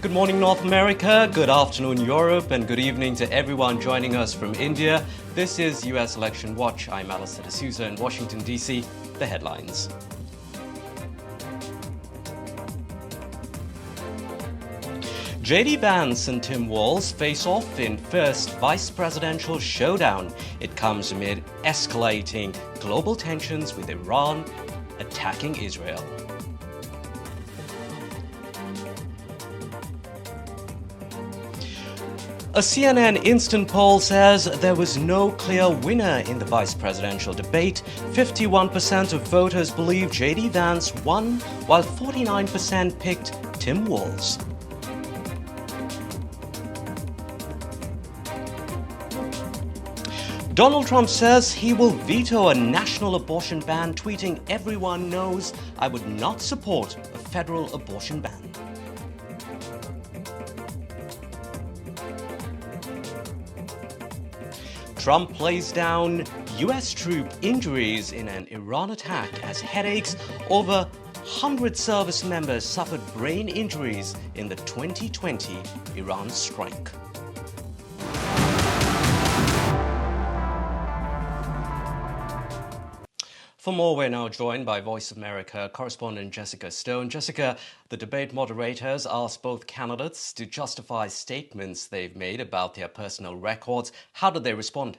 Good morning, North America. Good afternoon, Europe. And good evening to everyone joining us from India. This is US Election Watch. I'm Allister in Washington, D.C. The headlines. JD Vance and Tim Walz face off in first vice presidential showdown. It comes amid escalating global tensions with Iran attacking Israel. A CNN instant poll says there was no clear winner in the vice presidential debate. 51% of voters believe JD Vance won, while 49% picked Tim Walz. Donald Trump says he will veto a national abortion ban, tweeting, "Everyone knows I would not support a federal abortion ban." Trump plays down US troop injuries in an Iran attack as headaches. Over 100 service members suffered brain injuries in the 2020 Iran strike. For more, we're now joined by Voice of America correspondent Jessica Stone. Jessica, the debate moderators asked both candidates to justify statements they've made about their personal records. How did they respond?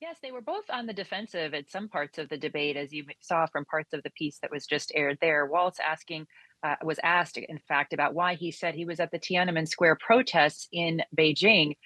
Yes, they were both on the defensive at some parts of the debate, as you saw from parts of the piece that was just aired there. Walz was asked, in fact, about why he said he was at the Tiananmen Square protests in Beijing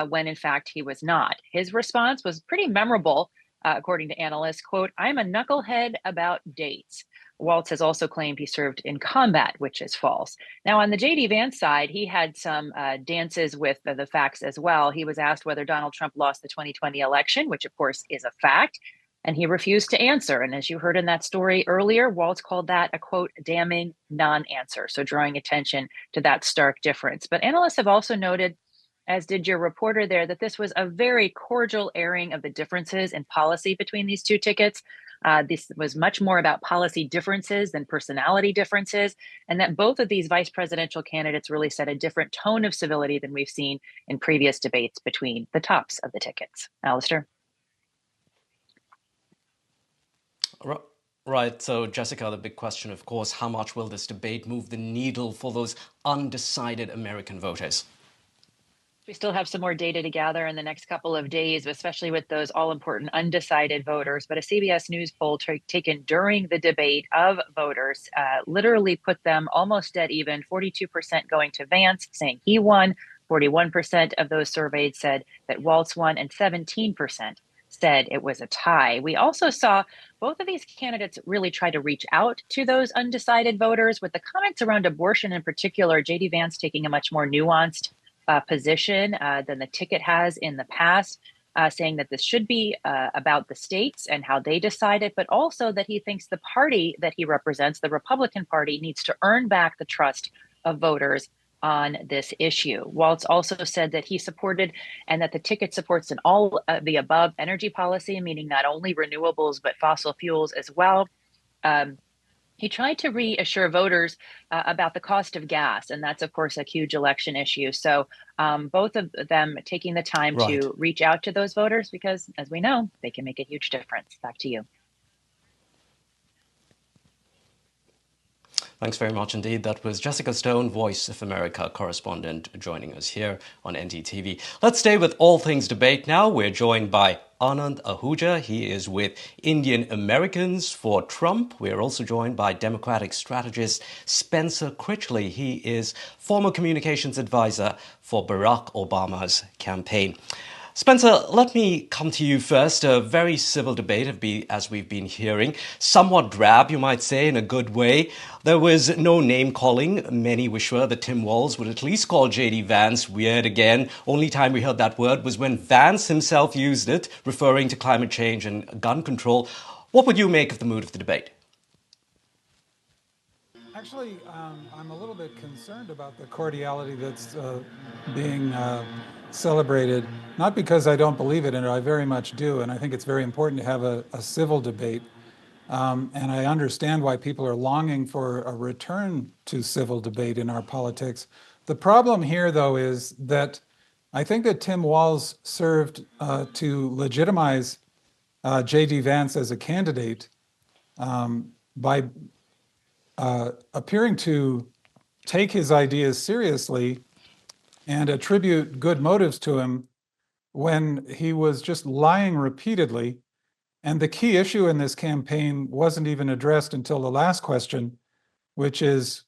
when, in fact, he was not. His response was pretty memorable, according to analysts. Quote, "I'm a knucklehead about dates." Walz has also claimed he served in combat, which is false. Now, on the JD Vance side, he had some dances with the facts as well. He was asked whether Donald Trump lost the 2020 election, which of course is a fact, and he refused to answer. And as you heard in that story earlier, Walz called that a, quote, damning non-answer. So drawing attention to that stark difference. But analysts have also noted, as did your reporter there, that this was a very cordial airing of the differences in policy between these two tickets. This was much more about policy differences than personality differences, and that both of these vice presidential candidates really set a different tone of civility than we've seen in previous debates between the tops of the tickets. Allister? Right. So, Jessica, the big question, of course, how much will this debate move the needle for those undecided American voters? We still have some more data to gather in the next couple of days, especially with those all-important undecided voters. But a CBS News poll taken during the debate of voters literally put them almost dead even, 42% going to Vance, saying he won. 41% of those surveyed said that Walz won, and 17% said it was a tie. We also saw both of these candidates really try to reach out to those undecided voters, with the comments around abortion in particular, JD Vance taking a much more nuanced position than the ticket has in the past, saying that this should be about the states and how they decide it, but also that he thinks the party that he represents, the Republican Party, needs to earn back the trust of voters on this issue. Walz also said that he supported and that the ticket supports an all the above energy policy, meaning not only renewables, but fossil fuels as well. He tried to reassure voters about the cost of gas, and that's, of course, a huge election issue. So both of them taking the time to reach out to those voters because, as we know, they can make a huge difference. Back to you. Thanks very much indeed. That was Jessica Stone, Voice of America correspondent, joining us here on NDTV. Let's stay with all things debate now. We're joined by Anand Ahuja. He is with Indian Americans for Trump. We're also joined by Democratic strategist Spencer Critchley. He is former communications advisor for Barack Obama's campaign. Spencer, let me come to you first. A very civil debate, as we've been hearing, somewhat drab, you might say, in a good way. There was no name calling. Many were sure that Tim Walz would at least call JD Vance weird again. Only time we heard that word was when Vance himself used it, referring to climate change and gun control. What would you make of the mood of the debate? Actually, I'm a little bit concerned about the cordiality that's being celebrated, not because I don't believe it, and I very much do, and I think it's very important to have a civil debate. And I understand why people are longing for a return to civil debate in our politics. The problem here, though, is that I think that Tim Walz served to legitimize JD Vance as a candidate by appearing to take his ideas seriously and attribute good motives to him when he was just lying repeatedly. And the key issue in this campaign wasn't even addressed until the last question, which is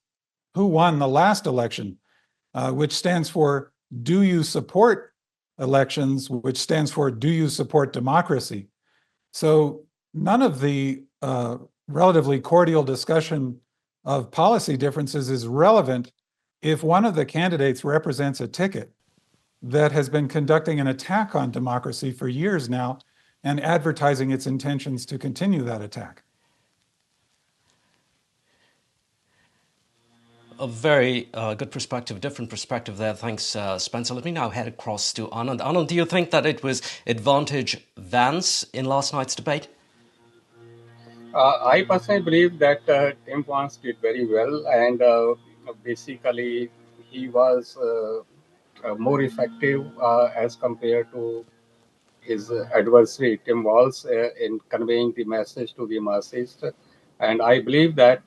who won the last election, which stands for do you support elections, which stands for do you support democracy? So none of the relatively cordial discussion of policy differences is relevant if one of the candidates represents a ticket that has been conducting an attack on democracy for years now and advertising its intentions to continue that attack. A very good perspective, different perspective there. Thanks, Spencer. Let me now head across to Anand. Anand, do you think that it was advantage Vance in last night's debate? I personally believe that Tim Vance did very well, and basically he was more effective as compared to his adversary Tim Walz in conveying the message to the masses. And I believe that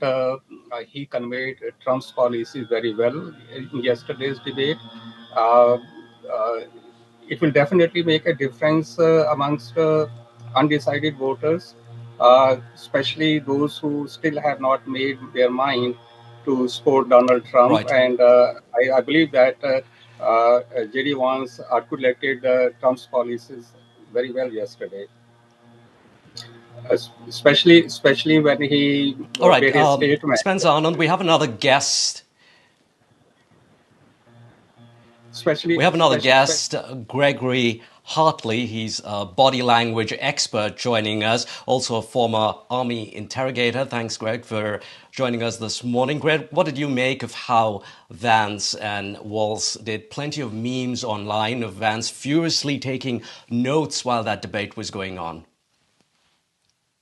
he conveyed Trump's policies very well in yesterday's debate. Uh, uh, it will definitely make a difference amongst undecided voters, especially those who still have not made their mind to support Donald Trump. Right. And I believe that JD Vance articulated Trump's policies very well yesterday, especially when he All right, made his statement. Spencer, Anand, we have another guest. We have another guest, Gregory Hartley. He's a body language expert joining us, also a former Army interrogator. Thanks, Greg, for joining us this morning. Greg, what did you make of how Vance and Walz did plenty of memes online of Vance furiously taking notes while that debate was going on?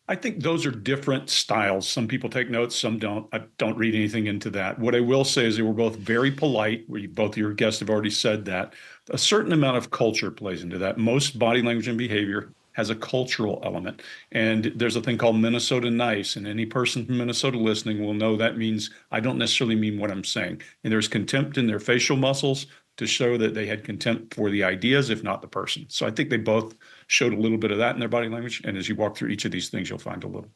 I think those are different styles. Some people take notes, some don't. I don't read anything into that. What I will say is they were both very polite. Both of your guests have already said that. A certain amount of culture plays into that. Most body language and behavior has a cultural element. And there's a thing called Minnesota nice. And any person from Minnesota listening will know that means I don't necessarily mean what I'm saying. And there's contempt in their facial muscles to show that they had contempt for the ideas, if not the person. So I think they both showed a little bit of that in their body language. And as you walk through each of these things, you'll find a little.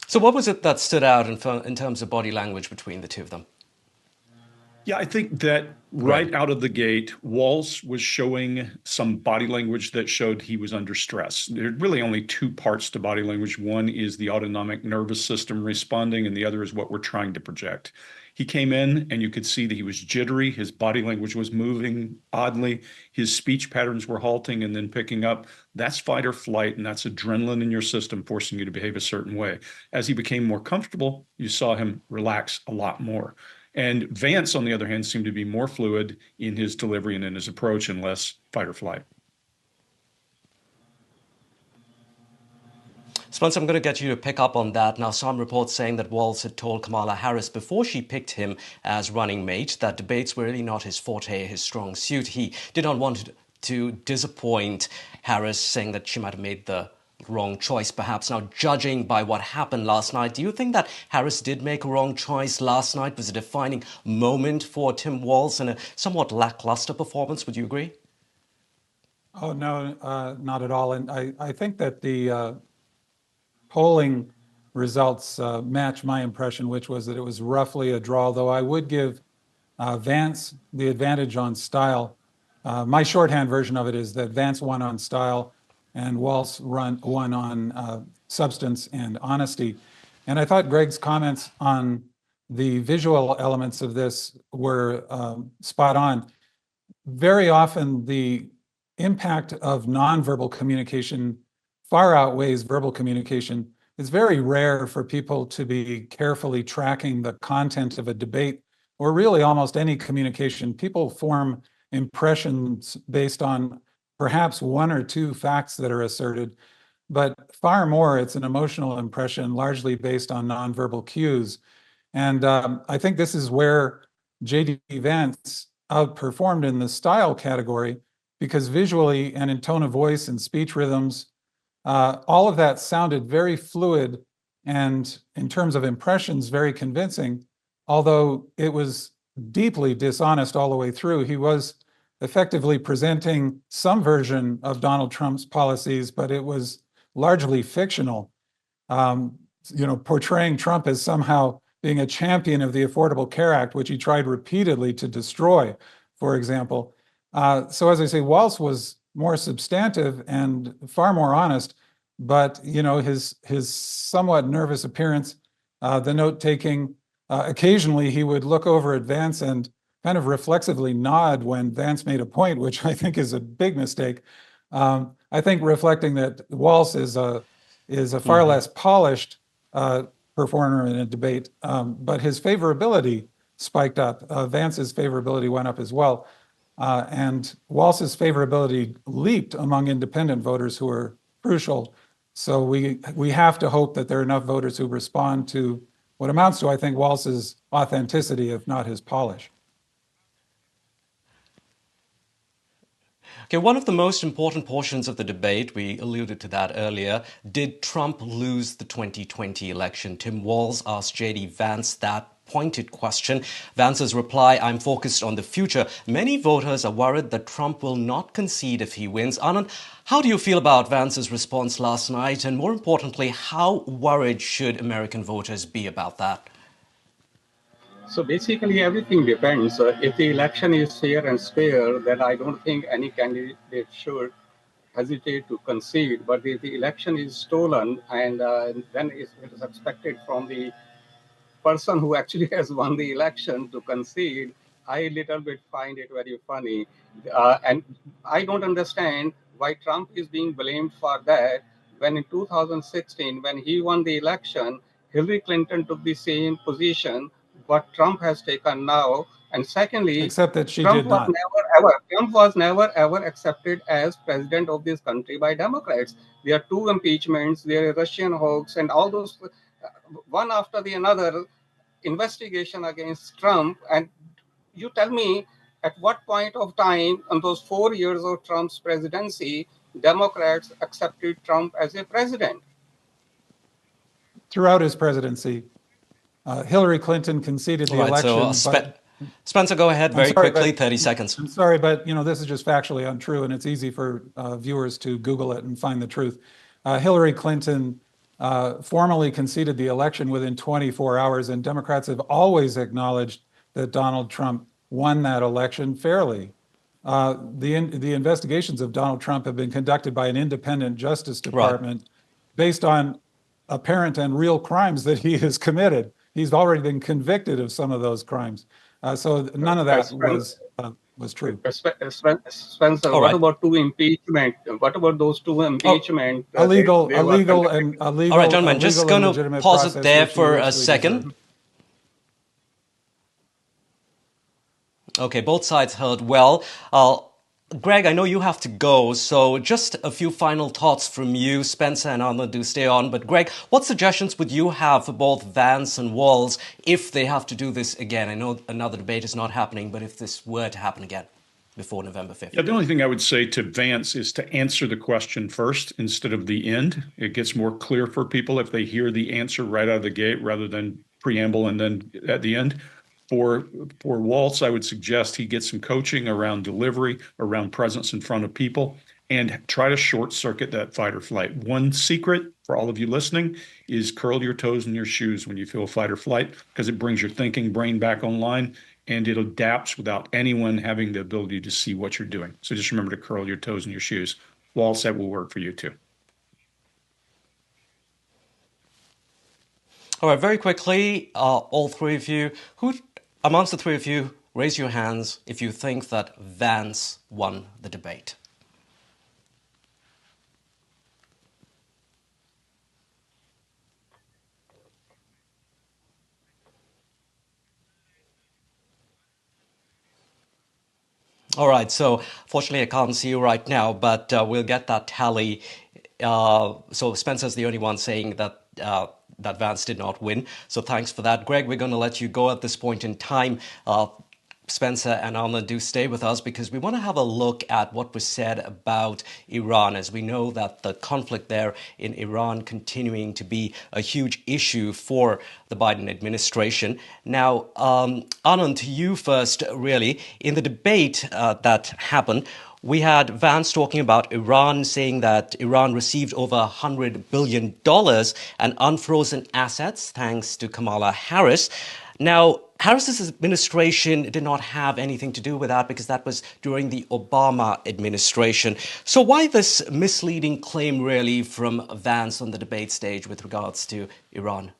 So what was it that stood out in terms of body language between the two of them? Yeah, I think that right out of the gate, Walz was showing some body language that showed he was under stress. There are really only two parts to body language. One is the autonomic nervous system responding, and the other is what we're trying to project. He came in and you could see that he was jittery. His body language was moving oddly. His speech patterns were halting and then picking up. That's fight or flight, and that's adrenaline in your system forcing you to behave a certain way. As he became more comfortable, you saw him relax a lot more. And Vance, on the other hand, seemed to be more fluid in his delivery and in his approach and less fight or flight. Spencer, I'm going to get you to pick up on that. Now, some reports saying that Walz had told Kamala Harris before she picked him as running mate that debates were really not his forte, his strong suit. He did not want to disappoint Harris, saying that she might have made the wrong choice, perhaps. Now, judging by what happened last night, do you think that Harris did make a wrong choice last night? Was a defining moment for Tim Walz and a somewhat lackluster performance? Would you agree? Oh, no, not at all. And I think that the polling results match my impression, which was that it was roughly a draw, though I would give Vance the advantage on style. My shorthand version of it is that Vance won on style and Walz won on substance and honesty. And I thought Greg's comments on the visual elements of this were spot on. Very often the impact of nonverbal communication far outweighs verbal communication. It's very rare for people to be carefully tracking the content of a debate or really almost any communication. People form impressions based on perhaps one or two facts that are asserted, but far more, it's an emotional impression largely based on nonverbal cues. And I think this is where JD Vance outperformed in the style category, because visually and in tone of voice and speech rhythms, all of that sounded very fluid and, in terms of impressions, very convincing, although it was deeply dishonest all the way through. He was effectively presenting some version of Donald Trump's policies, but it was largely fictional. Portraying Trump as somehow being a champion of the Affordable Care Act, which he tried repeatedly to destroy, for example. So as I say, Walz was more substantive and far more honest, but his somewhat nervous appearance, the note taking, occasionally he would look over at Vance and kind of reflexively nod when Vance made a point, which I think is a big mistake. I think reflecting that Walz is a far less polished performer in a debate, but his favorability spiked up. Vance's favorability went up as well. And Walz's favorability leaped among independent voters who are crucial. So we have to hope that there are enough voters who respond to what amounts to, I think, Walz's authenticity, if not his polish. Okay, one of the most important portions of the debate, we alluded to that earlier, did Trump lose the 2020 election? Tim Walz asked JD Vance that pointed question. Vance's reply, I'm focused on the future. Many voters are worried that Trump will not concede if he wins. Anand, how do you feel about Vance's response last night? And more importantly, how worried should American voters be about that? So basically, everything depends. If the election is fair and square, then I don't think any candidate should hesitate to concede. But if the election is stolen, and then it is expected from the person who actually has won the election to concede, I little bit find it very funny. And I don't understand why Trump is being blamed for that when in 2016, when he won the election, Hillary Clinton took the same position what Trump has taken now. And secondly, Except that she did not. Trump was never ever accepted as president of this country by Democrats. There are two impeachments, there are Russian hoax, and all those one after the another investigation against Trump. And you tell me, at what point of time in those 4 years of Trump's presidency, Democrats accepted Trump as a president? Throughout his presidency, Hillary Clinton conceded the election. Spencer, go ahead very quickly, 30 seconds. I'm sorry, but this is just factually untrue, and it's easy for viewers to Google it and find the truth. Hillary Clinton formally conceded the election within 24 hours, and Democrats have always acknowledged that Donald Trump won that election fairly. The investigations of Donald Trump have been conducted by an independent Justice Department based on apparent and real crimes that he has committed. He's already been convicted of some of those crimes. So none of that was true. Spencer, what about two impeachment? What about those two impeachment? Illegal. All right, gentlemen, just going to pause it there for a second. Okay, both sides heard well. Greg, I know you have to go, so just a few final thoughts from you. Spencer and Anand do stay on. But Greg, what suggestions would you have for both Vance and Walz if they have to do this again? I know another debate is not happening, but if this were to happen again before November 5th. Yeah, the only thing I would say to Vance is to answer the question first instead of the end. It gets more clear for people if they hear the answer right out of the gate rather than preamble and then at the end. For Walz, I would suggest he get some coaching around delivery, around presence in front of people, and try to short circuit that fight or flight. One secret for all of you listening is curl your toes in your shoes when you feel fight or flight, because it brings your thinking brain back online and it adapts without anyone having the ability to see what you're doing. So just remember to curl your toes in your shoes. Walz, that will work for you too. All right, very quickly, all three of you, amongst the three of you, raise your hands if you think that Vance won the debate. All right, so fortunately I can't see you right now, but we'll get that tally. So Spencer's the only one saying that that Vance did not win. So thanks for that, Greg. We're going to let you go at this point in time. Spencer and Anna, do stay with us because we want to have a look at what was said about Iran, as we know that the conflict there in Iran continuing to be a huge issue for the Biden administration. Now, Anand, to you first, really. In the debate that happened, we had Vance talking about Iran, saying that Iran received over $100 billion and unfrozen assets thanks to Kamala Harris. Now, Harris's administration did not have anything to do with that because that was during the Obama administration. So why this misleading claim really from Vance on the debate stage with regards to Iran?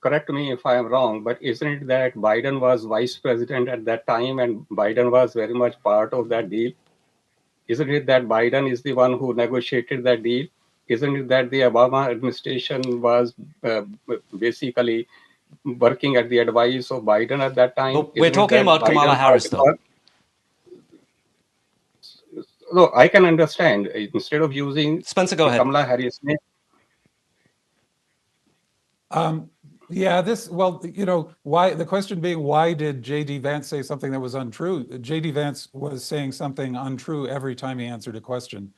Correct me if I am wrong, but isn't it that Biden was vice president at that time and Biden was very much part of that deal? Isn't it that Biden is the one who negotiated that deal? Isn't it that the Obama administration was basically working at the advice of Biden at that time? But we're Isn't it talking that about Kamala Biden Harris, though. No, I can understand. Instead of using Spencer, go ahead. Kamala Harris name. Yeah, well, why the question being, why did JD Vance say something that was untrue? JD Vance was saying something untrue every time he answered a question.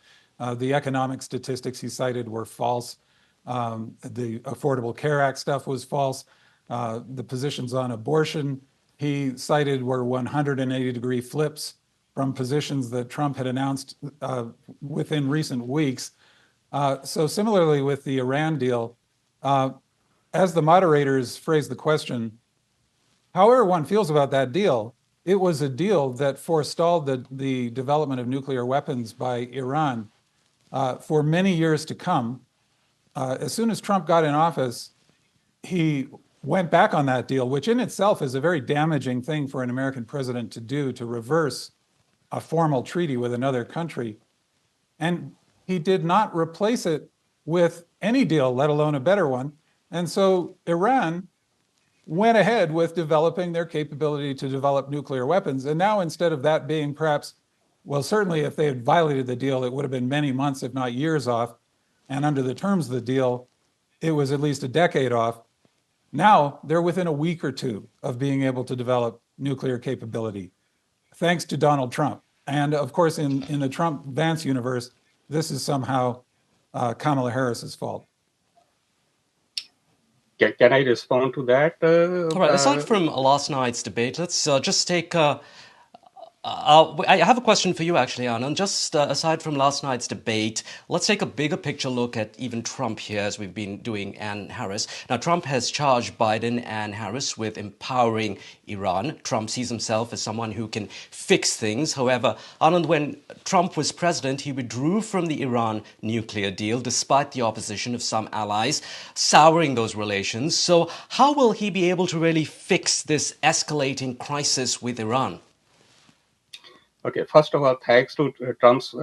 The economic statistics he cited were false. The Affordable Care Act stuff was false. The positions on abortion he cited were 180-degree flips from positions that Trump had announced within recent weeks. So similarly with the Iran deal, as the moderators phrased the question, however one feels about that deal, it was a deal that forestalled the development of nuclear weapons by Iran for many years to come. As soon as Trump got in office, he went back on that deal, which in itself is a very damaging thing for an American president to do, to reverse a formal treaty with another country. And he did not replace it with any deal, let alone a better one. And so Iran went ahead with developing their capability to develop nuclear weapons. And now, instead of that being perhaps, well, certainly if they had violated the deal, it would have been many months, if not years off. And under the terms of the deal, it was at least a decade off. Now they're within a week or two of being able to develop nuclear capability, thanks to Donald Trump. And of course, in the Trump-Vance universe, this is somehow Kamala Harris's fault. Can I respond to that? All right, aside from last night's debate, let's just take I have a question for you, actually, Anand. Just aside from last night's debate, let's take a bigger picture look at even Trump here, as we've been doing, and Harris. Now, Trump has charged Biden and Harris with empowering Iran. Trump sees himself as someone who can fix things. However, Anand, when Trump was president, he withdrew from the Iran nuclear deal, despite the opposition of some allies, souring those relations. So how will he be able to really fix this escalating crisis with Iran? Okay, first of all, thanks to Trump's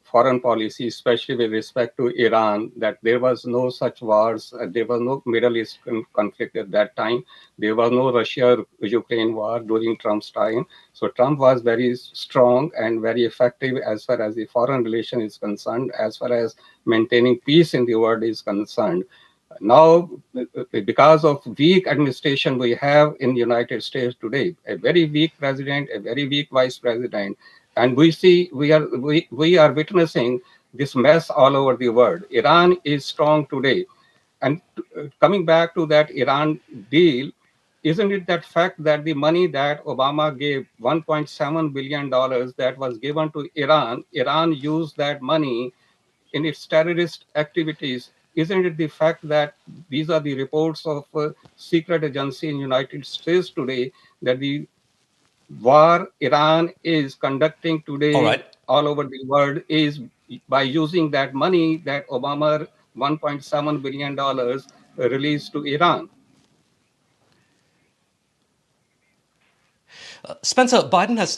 foreign policy, especially with respect to Iran, that there was no such wars, there was no Middle East conflict at that time. There was no Russia-Ukraine war during Trump's time. So Trump was very strong and very effective as far as the foreign relation is concerned, as far as maintaining peace in the world is concerned. Now, because of weak administration we have in the United States today, a very weak president, a very weak vice president, and we are witnessing this mess all over the world. Iran is strong today, and coming back to that Iran deal, isn't it that fact that the money that Obama gave, $1.7 billion that was given to Iran, Iran used that money in its terrorist activities? Isn't it the fact that these are the reports of secret agency in United States today that the war Iran is conducting today all over the world is by using that money that Obama $1.7 billion released to Iran? Spencer, Biden has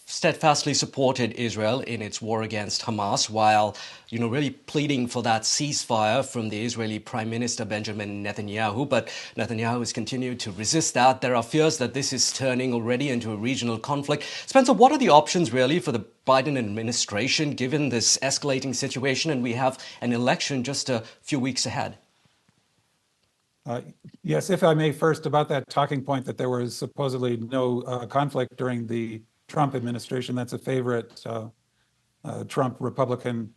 steadfastly supported Israel in its war against Hamas, while really pleading for that ceasefire from the Israeli Prime Minister Benjamin Netanyahu. But Netanyahu has continued to resist that. There are fears that this is turning already into a regional conflict. Spencer, what are the options really for the Biden administration given this escalating situation, and we have an election just a few weeks ahead? Yes, if I may, first about that talking point that there was supposedly no conflict during the Trump administration. That's a favorite Trump Republican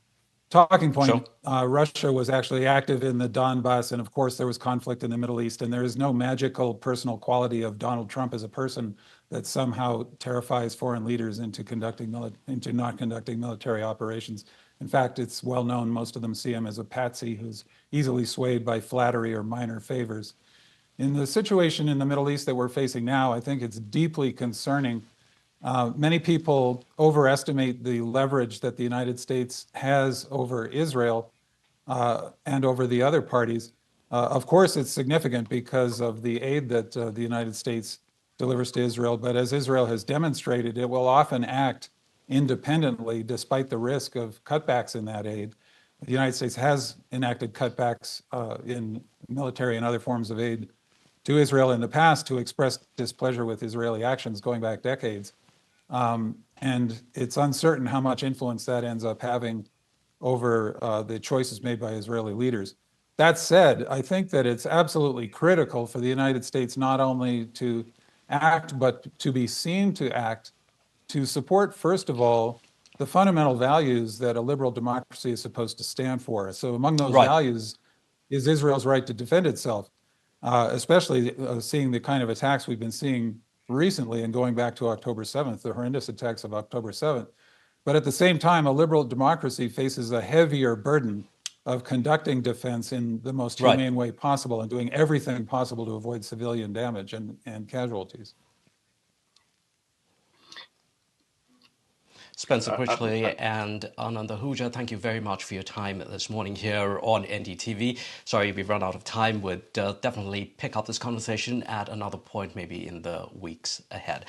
talking point. Sure. Russia was actually active in the Donbass, and of course there was conflict in the Middle East, and there is no magical personal quality of Donald Trump as a person that somehow terrifies foreign leaders into not conducting military operations. In fact, it's well known, most of them see him as a patsy who's easily swayed by flattery or minor favors. In the situation in the Middle East that we're facing now, I think it's deeply concerning. Many people overestimate the leverage that the United States has over Israel and over the other parties. Of course, it's significant because of the aid that the United States delivers to Israel, but as Israel has demonstrated, it will often act independently despite the risk of cutbacks in that aid. The United States has enacted cutbacks in military and other forms of aid to Israel in the past to express displeasure with Israeli actions going back decades. And it's uncertain how much influence that ends up having over the choices made by Israeli leaders. That said, I think that it's absolutely critical for the United States not only to act, but to be seen to act to support, first of all, the fundamental values that a liberal democracy is supposed to stand for. So among those values is Israel's right to defend itself, especially seeing the kind of attacks we've been seeing recently and going back to October 7th, the horrendous attacks of October 7th. But at the same time, a liberal democracy faces a heavier burden of conducting defense in the most humane way possible and doing everything possible to avoid civilian damage and casualties. Spencer Critchley and Anand Ahuja, thank you very much for your time this morning here on NDTV. Sorry, we've run out of time. We'd definitely pick up this conversation at another point, maybe in the weeks ahead.